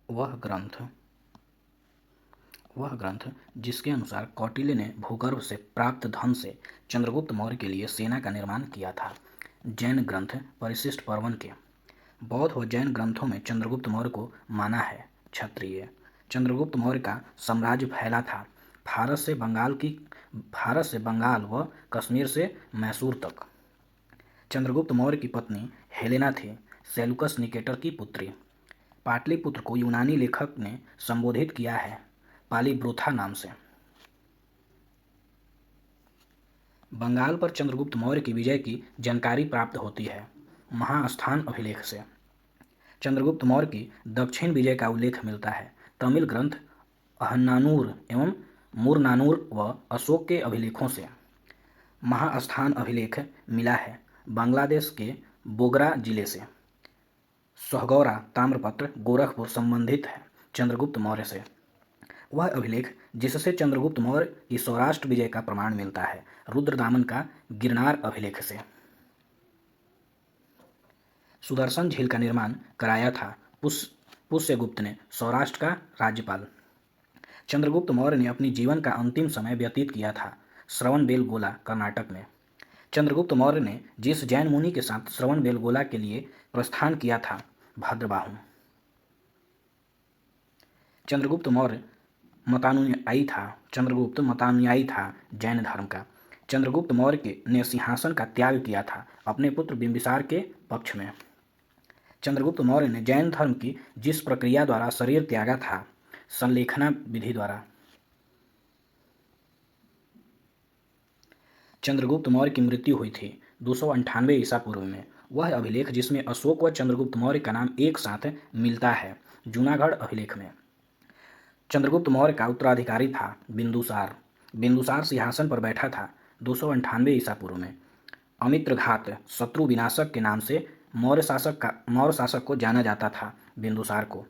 वह ग्रंथ वह ग्रंथ जिसके अनुसार कौटिल्य ने भूगर्भ से प्राप्त धन से चंद्रगुप्त मौर्य के लिए सेना का निर्माण किया था। जैन ग्रंथ परिशिष्ट पर्वन के बौद्ध व जैन ग्रंथों में चंद्रगुप्त मौर्य को माना है क्षत्रिय। चंद्रगुप्त मौर्य का साम्राज्य फैला था भारत से बंगाल व कश्मीर से मैसूर तक। चंद्रगुप्त मौर्य की पत्नी हेलेना थी सेलुकस निकेटर की पुत्री। पाटलिपुत्र को यूनानी लेखक ने संबोधित किया है पालीब्रोथा नाम से। बंगाल पर चंद्रगुप्त मौर्य की विजय की जानकारी प्राप्त होती है महास्थान अभिलेख से। चंद्रगुप्त मौर्य की दक्षिण विजय का उल्लेख मिलता है तमिल ग्रंथ अहन्नानूर एवं मुरनानूर व अशोक के अभिलेखों से। महास्थान अभिलेख मिला है बांग्लादेश के बोगरा जिले से। सोहगौरा ताम्रपत्र गोरखपुर संबंधित है चंद्रगुप्त मौर्य से। वह अभिलेख जिससे चंद्रगुप्त मौर्य की सौराष्ट्र विजय का प्रमाण मिलता है रुद्रदामन का गिरनार अभिलेख से। सुदर्शन झील का निर्माण कराया था पुष्यगुप्त ने सौराष्ट्र का राज्यपाल। चंद्रगुप्त मौर्य ने अपनी जीवन का अंतिम समय व्यतीत किया था श्रवणबेलगोला कर्नाटक में। चंद्रगुप्त मौर्य ने जिस जैन मुनि के साथ श्रवणबेलगोला के लिए प्रस्थान किया था भद्रबाहु। चंद्रगुप्त मतानुयायी था जैन धर्म का। चंद्रगुप्त मौर्य ने सिंहासन का त्याग किया था अपने पुत्र बिंबिसार के पक्ष में। चंद्रगुप्त मौर्य ने जैन धर्म की जिस प्रक्रिया द्वारा शरीर त्यागा था संलेखना विधि द्वारा। चंद्रगुप्त मौर्य की मृत्यु हुई थी 298 ईसा पूर्व में। वह अभिलेख जिसमें अशोक व चंद्रगुप्त मौर्य का नाम एक साथ मिलता है जूनागढ़ अभिलेख में। चंद्रगुप्त मौर्य का उत्तराधिकारी था बिंदुसार। बिंदुसार सिंहासन पर बैठा था 298 ईसा पूर्व में। अमित्रघात शत्रु विनाशक के नाम से मौर्य शासक को जाना जाता था बिंदुसार को।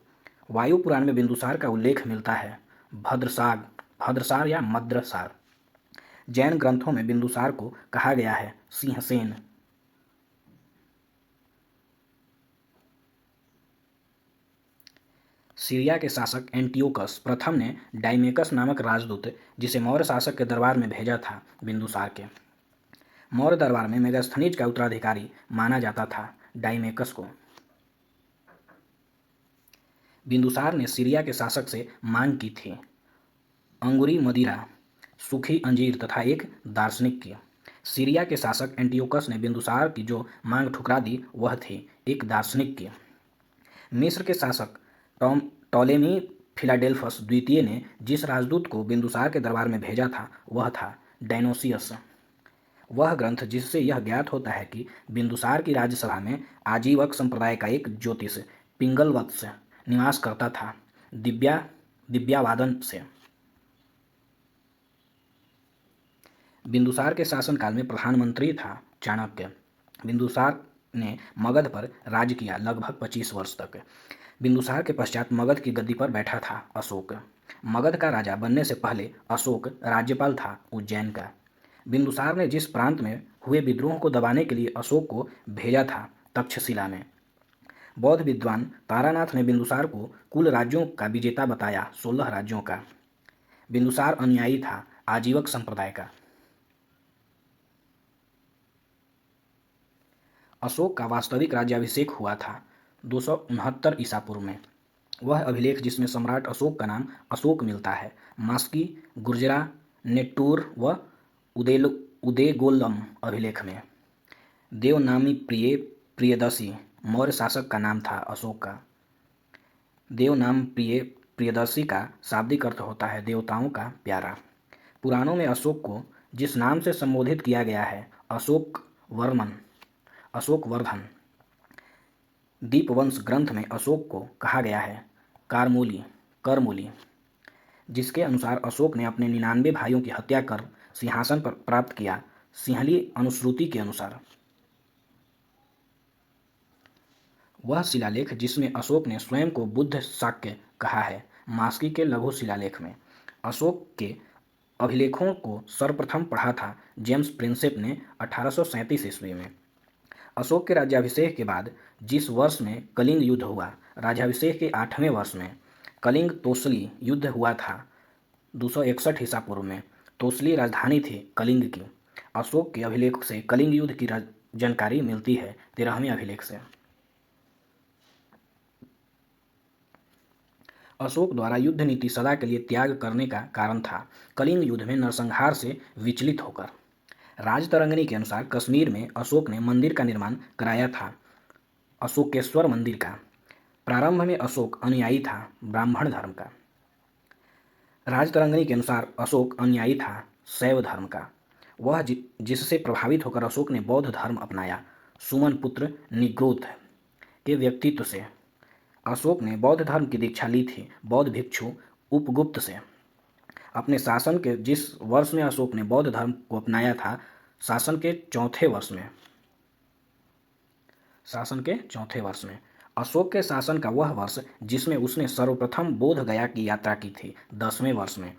वायु पुराण में बिंदुसार का उल्लेख मिलता है भद्रसार या मद्रसार। जैन ग्रंथों में बिंदुसार को कहा गया है सिंहसेन। सीरिया के शासक एंटियोकस प्रथम ने डाइमेकस नामक राजदूत जिसे मौर्य शासक के दरबार में भेजा था बिंदुसार के। मौर्य दरबार में मेगास्थनीज का उत्तराधिकारी माना जाता था डाइमेकस को। बिंदुसार ने सीरिया के शासक से मांग की थी अंगूरी मदिरा सूखी अंजीर तथा एक दार्शनिक की। सीरिया के शासक एंटियोकस ने बिंदुसार की जो मांग ठुकरा दी वह थी एक दार्शनिक की। मिस्र के शासक टॉलेमी फिलाडेल्फस द्वितीय ने जिस राजदूत को बिंदुसार के दरबार में भेजा था वह था डायनोसियस। वह ग्रंथ जिससे यह ज्ञात होता है कि बिंदुसार की राज्यसभा में आजीवक संप्रदाय का एक ज्योतिष पिंगलवत्स निवास करता था दिव्यावादन से। बिंदुसार के शासनकाल में प्रधानमंत्री था चाणक्य। बिंदुसार ने मगध पर राज्य किया लगभग 25 वर्ष तक। बिंदुसार के पश्चात मगध की गद्दी पर बैठा था अशोक। मगध का राजा बनने से पहले अशोक राज्यपाल था उज्जैन का। बिंदुसार ने जिस प्रांत में हुए विद्रोह को दबाने के लिए अशोक को भेजा था तक्षशिला में। बौद्ध विद्वान तारानाथ ने बिंदुसार को कुल राज्यों का विजेता बताया 16 राज्यों का। बिंदुसार अनुयायी था आजीवक संप्रदाय का। अशोक का वास्तविक राज्याभिषेक हुआ था 269 ईसा पूर्व में। वह अभिलेख जिसमें सम्राट अशोक का नाम अशोक मिलता है मास्की गुर्जरा नेट्टूर व उदेगोलम अभिलेख में। देवनामी प्रियदर्शी मौर्य शासक का नाम था अशोक का। देवनाम प्रियदर्शी का शाब्दिक अर्थ होता है देवताओं का प्यारा। पुराणों में अशोक को जिस नाम से संबोधित किया गया है अशोकवर्धन। दीपवंश ग्रंथ में अशोक को कहा गया है करमूली, जिसके अनुसार अशोक ने अपने 99 भाइयों की हत्या कर सिंहासन पर प्राप्त किया सिंहली अनुश्रुति के अनुसार। वह शिलालेख जिसमें अशोक ने स्वयं को बुद्ध शाक्य कहा है मास्की के लघु शिलालेख में। अशोक के अभिलेखों को सर्वप्रथम पढ़ा था जेम्स प्रिंसेप ने 1837 ईस्वी में। अशोक के राज्याभिषेक के बाद जिस वर्ष में कलिंग युद्ध हुआ राज्याभिषेक के 8वें वर्ष में कलिंग तोसली युद्ध हुआ था 261 ईसा पूर्व में। तोसली राजधानी थी कलिंग की। अशोक के अभिलेख से कलिंग युद्ध की जानकारी मिलती है 13वें अभिलेख से। अशोक द्वारा युद्ध नीति सदा के लिए त्याग करने का कारण था कलिंग युद्ध में नरसंहार से विचलित होकर। राजतरंगिणी के अनुसार कश्मीर में अशोक ने मंदिर का निर्माण कराया था, अशोकेश्वर मंदिर का। प्रारंभ में अशोक अनुयायी था ब्राह्मण धर्म का। राजतरंगिणी के अनुसार अशोक अनुयायी था शैव धर्म का। वह जिससे प्रभावित होकर अशोक ने बौद्ध धर्म अपनाया। सुमन पुत्र निग्रोध के व्यक्तित्व से अशोक ने बौद्ध धर्म की दीक्षा ली थी बौद्ध भिक्षु उपगुप्त से। अपने शासन के जिस वर्ष में अशोक ने बौद्ध धर्म को अपनाया था, शासन के चौथे वर्ष में अशोक के शासन का वह वर्ष जिसमें उसने सर्वप्रथम बोध गया की यात्रा की थी, 10वें वर्ष में।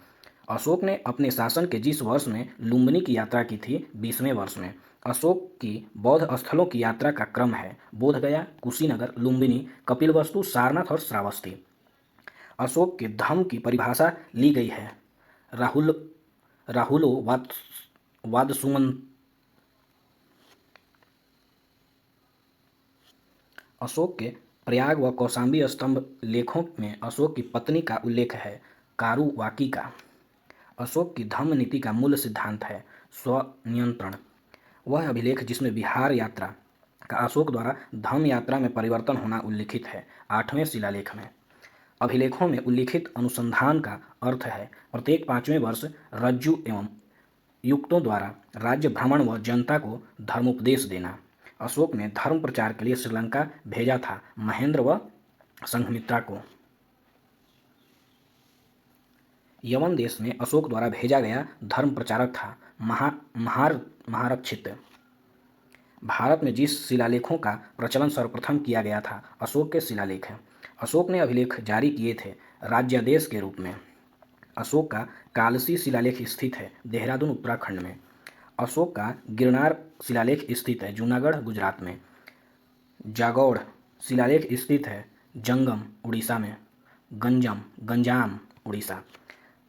अशोक ने अपने शासन के जिस वर्ष में लुम्बिनी की यात्रा की थी, 20वें वर्ष में। अशोक की बौद्ध स्थलों की यात्रा का क्रम है बोधगया, कुशीनगर, लुम्बिनी, कपिलवस्तु, सारनाथ और श्रावस्ती। अशोक के धम्म की परिभाषा ली गई है राहुलो वादसुमन। अशोक के प्रयाग व कौशाम्बी स्तंभ लेखों में अशोक की पत्नी का उल्लेख है कारुवाकी का। अशोक की धम्म नीति का मूल सिद्धांत है स्वनियंत्रण। वह अभिलेख जिसमें विहार यात्रा का अशोक द्वारा धम्म यात्रा में परिवर्तन होना उल्लिखित है 8वें शिलालेख में। अभिलेखों में उल्लिखित अनुसंधान का अर्थ है प्रत्येक 5वें वर्ष रज्जु एवं युक्तों द्वारा राज्य भ्रमण व जनता को धर्मोपदेश देना। अशोक ने धर्म प्रचार के लिए श्रीलंका भेजा था महेंद्र व संघमित्रा को। यवन देश में अशोक द्वारा भेजा गया धर्म प्रचारक था महारक्षित। भारत में जिस शिलालेखों का प्रचलन सर्वप्रथम किया गया था अशोक के शिलालेख हैं। अशोक ने अभिलेख जारी किए थे राज्यादेश के रूप में। अशोक का कालसी शिलालेख स्थित है देहरादून उत्तराखंड में। अशोक का गिरनार शिलालेख स्थित है जूनागढ़ गुजरात में। जागौड़ शिलालेख स्थित है जंगम उड़ीसा में, गंजाम उड़ीसा।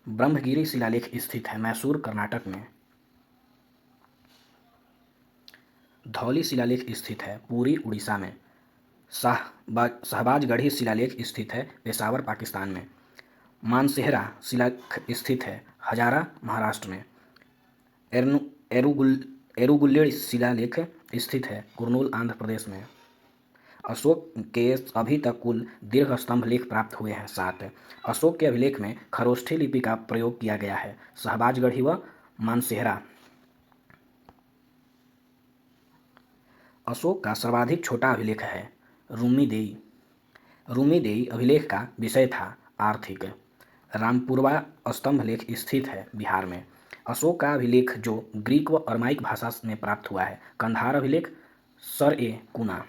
ब्रह्मगिरी शिलालेख स्थित है मैसूर कर्नाटक में। धौली शिलालेख स्थित है पुरी उड़ीसा में। शहबाजगढ़ी शिलालेख स्थित है पेशावर पाकिस्तान में। मानसेहरा शिलालेख स्थित है हजारा महाराष्ट्र में। एरुगुल्लेड़ शिलालेख स्थित है कुर्नूल आंध्र प्रदेश में। अशोक के अभी तक कुल दीर्घ स्तंभ लेख प्राप्त हुए हैं 7। अशोक के अभिलेख में खरोष्ठी लिपि का प्रयोग किया गया है शहबाजगढ़ी व मानसेहरा। अशोक का सर्वाधिक छोटा अभिलेख है रूमीदेई अभिलेख का विषय था आर्थिक। रामपुरवा स्तंभ लेख स्थित है बिहार में। अशोक का अभिलेख जो ग्रीक व अरमाइक भाषा में प्राप्त हुआ है कंधार अभिलेख कुना।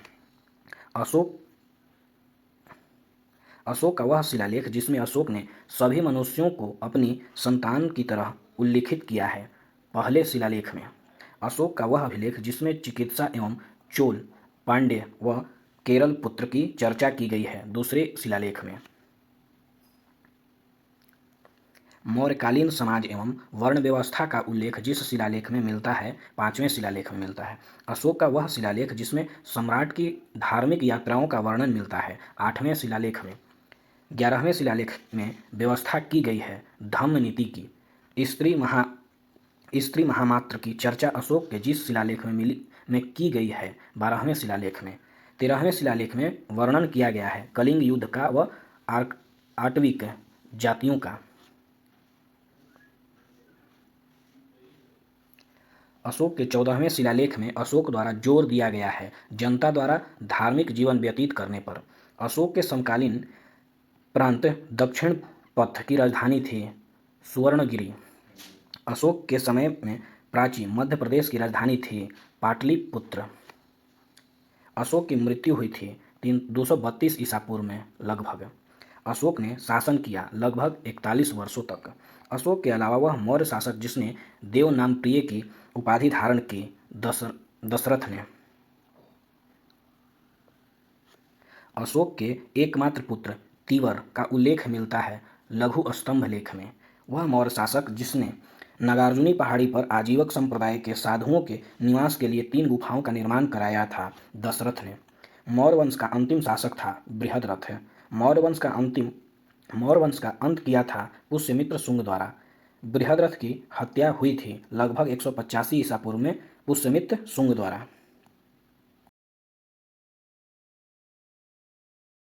अशोक का वह शिलालेख जिसमें अशोक ने सभी मनुष्यों को अपनी संतान की तरह उल्लिखित किया है पहले शिलालेख में। अशोक का वह अभिलेख जिसमें चिकित्सा एवं चोल, पांड्य व केरल पुत्र की चर्चा की गई है दूसरे शिलालेख में। मौर्यकालीन समाज एवं वर्ण व्यवस्था का उल्लेख जिस शिलालेख में मिलता है 5वें शिलालेख में मिलता है। अशोक का वह शिलालेख जिसमें सम्राट की धार्मिक यात्राओं का वर्णन मिलता है 8वें शिलालेख में। 11वें शिलालेख में व्यवस्था की गई है धम्म नीति की। स्त्री महामात्र की चर्चा अशोक के जिस शिलालेख में की गई है 12वें शिलालेख में। 13वें शिलालेख में वर्णन किया गया है कलिंग युद्ध का व आटविक जातियों का। अशोक के 14वें शिलालेख में अशोक द्वारा जोर दिया गया है जनता द्वारा धार्मिक जीवन व्यतीत करने पर। अशोक के समकालीन प्रांत दक्षिण पथ की राजधानी थी सुवर्णगिरी। अशोक के समय में प्राची मध्य प्रदेश की राजधानी थी पाटलिपुत्र। अशोक की मृत्यु हुई थी 232 ईसा पूर्व में लगभग। अशोक ने शासन किया लगभग 41 वर्षों तक। अशोक के अलावा वह मौर्य शासक जिसने देव नाम प्रिय की उपाधि धारण की दशरथ ने। अशोक के एकमात्र पुत्र तीवर का उल्लेख मिलता है लघु स्तंभ लेख में। वह मौर्य शासक जिसने नागार्जुनी पहाड़ी पर आजीवक संप्रदाय के साधुओं के निवास के लिए 3 गुफाओं का निर्माण कराया था, दशरथ ने। मौर्य वंश का अंतिम शासक था बृहद्रथ। मौर्य वंश का अंत किया था पुष्यमित्र शुंग द्वारा। बृहद्रथ की हत्या हुई थी लगभग 185 ईसा पूर्व में पुष्यमित्र शुंग द्वारा।